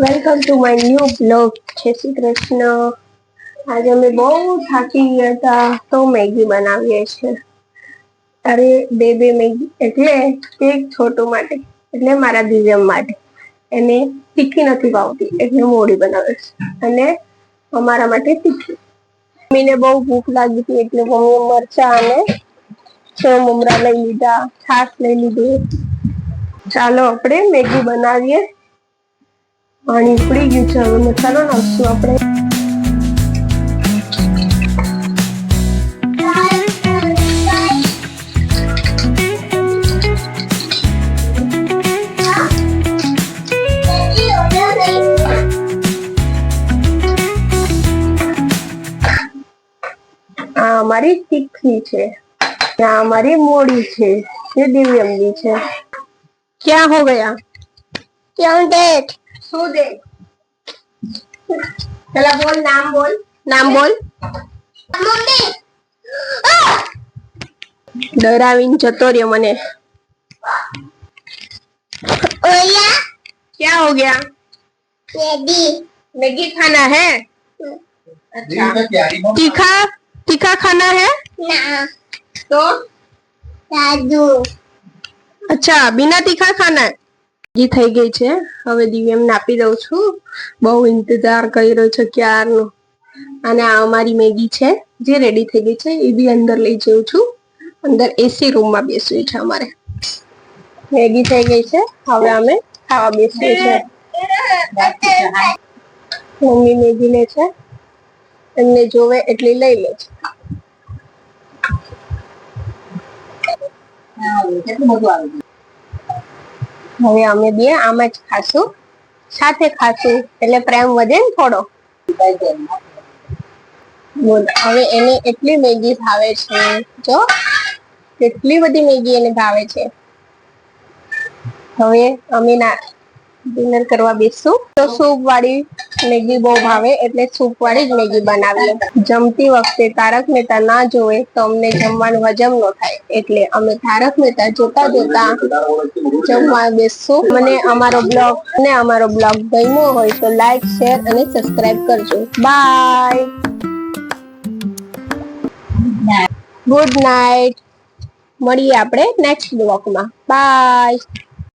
Welcome to my new blog. જય શ્રી કૃષ્ણ. આજે અમે બહુ થાકી ગયા હતા તો મેગી બનાવીએ છીએ. અરે બે મેગી એટલે એક છોટું માટે એટલે મારા દિવ્યમ માટે. એને તીખી નથી ભાવતી એટલે મોડી બનાવે છે અને અમારા માટે તીખી. મમ્મીને બહુ ભૂખ લાગી હતી એટલે મમ્મીએ મરચા અને સેવ મમરા લઈ લીધા, છાશ લઈ લીધું. ચાલો આપણે મેગી બનાવીએ. પાણી ઉકળી ગયું છે, હવે મસાલો નાખશું આપણે. આ અમારી તીખી છે, આ અમારી મોડી છે, ये दिव्यमनी છે. क्या हो गया? क्या देख? શું દેખ? चला बोल, नाम बोल, नाम बोल. मम्मी डरावीन जतो रे मने. ओया क्या हो गया? मैगी. मैगी खाना है? अच्छा. तीखा तीखा खाना है? ना. तो दादू. अच्छा, बिना तीखा खाना है. जी થઈ ગઈ છે. હવે દિવ્યમને આપી દઉં છું. બહુ ઇંતજાર કર્યો છે ક્યારનો. અને આ અમારી મેગી છે જે રેડી થઈ ગઈ છે. એ બી અંદર લઈ જઉં છું. અંદર એસી રૂમમાં બેસવું છે અમારે. મેગી થઈ ગઈ છે, હવે અમે ખાવા બેસીએ છીએ. મમ્મી મેગી લે છે, એમને જોવે એટલી લઈ લે છે. હવે અમે બે આમ જ ખાશું, સાથે ખાશું એટલે પ્રેમ વધે ને થોડો. બોલ, હવે એને એટલી મેગી ભાવે છે, જો કેટલી બધી મેગી એને ભાવે છે. હવે અમે ડિનર કરવા બેસશું. તો સૂપ વાળી મેગી બહુ ભાવે એટલે સૂપ વાળી જ મેગી બનાવીએ. જમતી વખતે તારક મહેતા ના જોવે તો અમને જમવાનું હજમ ન થાય, એટલે અમે તારક મહેતા જોતા જોતા જમવા બેસશું. મને અમારો બ્લોગ ગમ્યો હોય તો લાઈક, શેર અને સબસ્ક્રાઇબ કરજો. Bye, good night. મળીએ આપણે નેક્સ્ટ બ્લોગમાં. બાય.